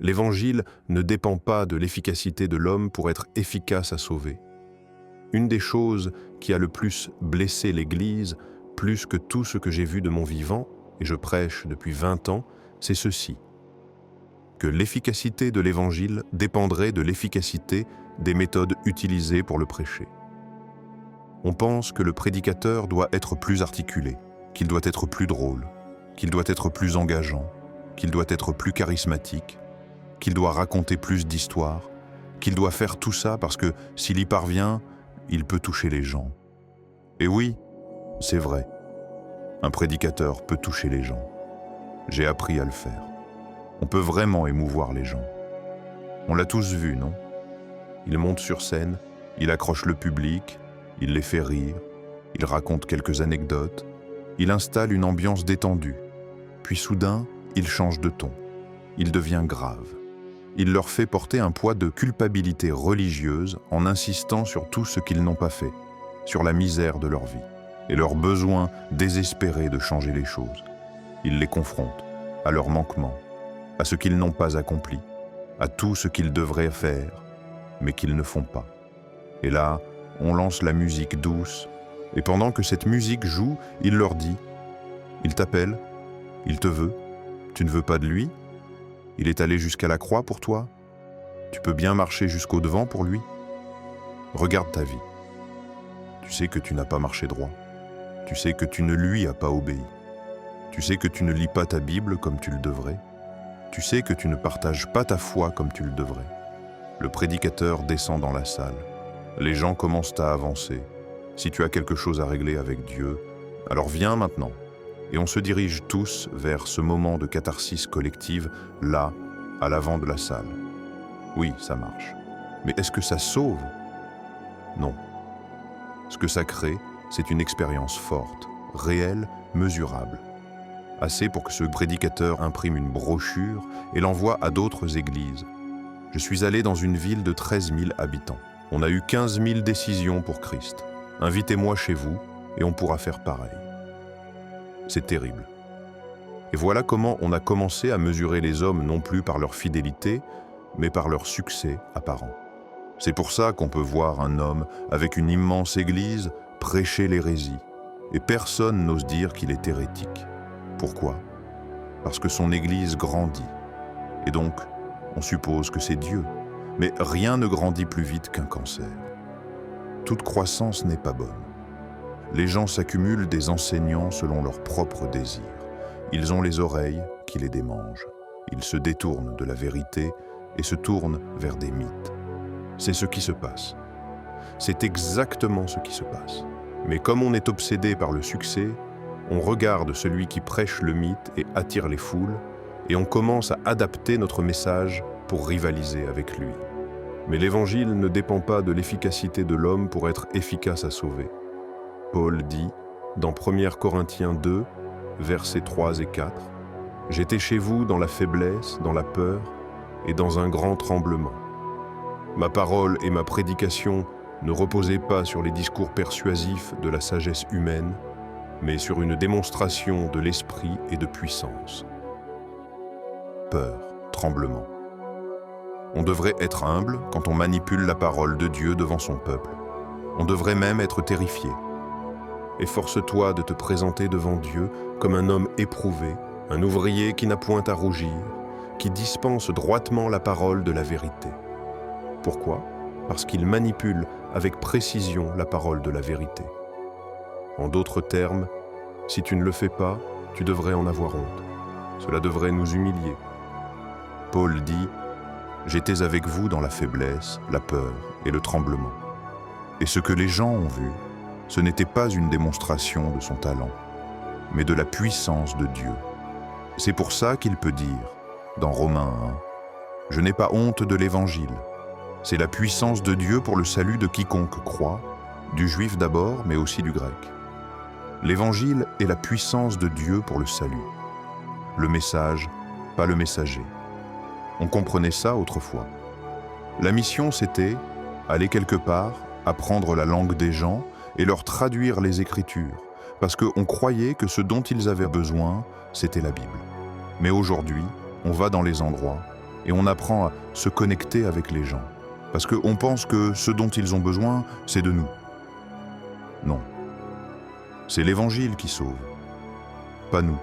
L'Évangile ne dépend pas de l'efficacité de l'homme pour être efficace à sauver. Une des choses qui a le plus blessé l'Église, plus que tout ce que j'ai vu de mon vivant, et je prêche depuis 20 ans, c'est ceci: que l'efficacité de l'Évangile dépendrait de l'efficacité des méthodes utilisées pour le prêcher. On pense que le prédicateur doit être plus articulé, qu'il doit être plus drôle, qu'il doit être plus engageant, qu'il doit être plus charismatique, qu'il doit raconter plus d'histoires, qu'il doit faire tout ça parce que s'il y parvient, il peut toucher les gens. Et oui, c'est vrai, un prédicateur peut toucher les gens. J'ai appris à le faire. On peut vraiment émouvoir les gens. On l'a tous vu, non? Il monte sur scène, il accroche le public, il les fait rire, il raconte quelques anecdotes, il installe une ambiance détendue. Puis soudain, il change de ton. Il devient grave. Il leur fait porter un poids de culpabilité religieuse en insistant sur tout ce qu'ils n'ont pas fait, sur la misère de leur vie et leur besoin désespéré de changer les choses. Il les confronte à leurs manquements, à ce qu'ils n'ont pas accompli, à tout ce qu'ils devraient faire, mais qu'ils ne font pas. Et là, on lance la musique douce, et pendant que cette musique joue, il leur dit: « Il t'appelle, il te veut, tu ne veux pas de lui? Il est allé jusqu'à la croix pour toi? Tu peux bien marcher jusqu'au devant pour lui? Regarde ta vie. Tu sais que tu n'as pas marché droit. Tu sais que tu ne lui as pas obéi. Tu sais que tu ne lis pas ta Bible comme tu le devrais. Tu sais que tu ne partages pas ta foi comme tu le devrais. » Le prédicateur descend dans la salle. Les gens commencent à avancer. Si tu as quelque chose à régler avec Dieu, alors viens maintenant. Et on se dirige tous vers ce moment de catharsis collective, là, à l'avant de la salle. Oui, ça marche. Mais est-ce que ça sauve? Non. Ce que ça crée, c'est une expérience forte, réelle, mesurable. Assez pour que ce prédicateur imprime une brochure et l'envoie à d'autres églises. Je suis allé dans une ville de 13 000 habitants. On a eu 15 000 décisions pour Christ. Invitez-moi chez vous et on pourra faire pareil. C'est terrible. Et voilà comment on a commencé à mesurer les hommes non plus par leur fidélité, mais par leur succès apparent. C'est pour ça qu'on peut voir un homme avec une immense église prêcher l'hérésie, et personne n'ose dire qu'il est hérétique. Pourquoi? Parce que son église grandit, et donc on suppose que c'est Dieu. Mais rien ne grandit plus vite qu'un cancer. Toute croissance n'est pas bonne. Les gens s'accumulent des enseignants selon leurs propres désirs. Ils ont les oreilles qui les démangent. Ils se détournent de la vérité et se tournent vers des mythes. C'est ce qui se passe. C'est exactement ce qui se passe. Mais comme on est obsédé par le succès, on regarde celui qui prêche le mythe et attire les foules, et on commence à adapter notre message pour rivaliser avec lui. Mais l'Évangile ne dépend pas de l'efficacité de l'homme pour être efficace à sauver. Paul dit, dans 1 Corinthiens 2, versets 3 et 4, « J'étais chez vous dans la faiblesse, dans la peur et dans un grand tremblement. Ma parole et ma prédication ne reposaient pas sur les discours persuasifs de la sagesse humaine, mais sur une démonstration de l'esprit et de puissance. » Peur, tremblement. On devrait être humble quand on manipule la parole de Dieu devant son peuple. On devrait même être terrifié. Efforce-toi de te présenter devant Dieu comme un homme éprouvé, un ouvrier qui n'a point à rougir, qui dispense droitement la parole de la vérité. Pourquoi? Parce qu'il manipule avec précision la parole de la vérité. En d'autres termes, si tu ne le fais pas, tu devrais en avoir honte. Cela devrait nous humilier. Paul dit: « J'étais avec vous dans la faiblesse, la peur et le tremblement. » Et ce que les gens ont vu, ce n'était pas une démonstration de son talent, mais de la puissance de Dieu. C'est pour ça qu'il peut dire, dans Romains 1, « Je n'ai pas honte de l'Évangile. C'est la puissance de Dieu pour le salut de quiconque croit, du juif d'abord, mais aussi du grec. » L'Évangile est la puissance de Dieu pour le salut. Le message, pas le messager. On comprenait ça autrefois. La mission, c'était aller quelque part, apprendre la langue des gens et leur traduire les Écritures, parce qu'on croyait que ce dont ils avaient besoin, c'était la Bible. Mais aujourd'hui, on va dans les endroits et on apprend à se connecter avec les gens. Parce qu'on pense que ce dont ils ont besoin, c'est de nous. Non. C'est l'Évangile qui sauve, pas nous.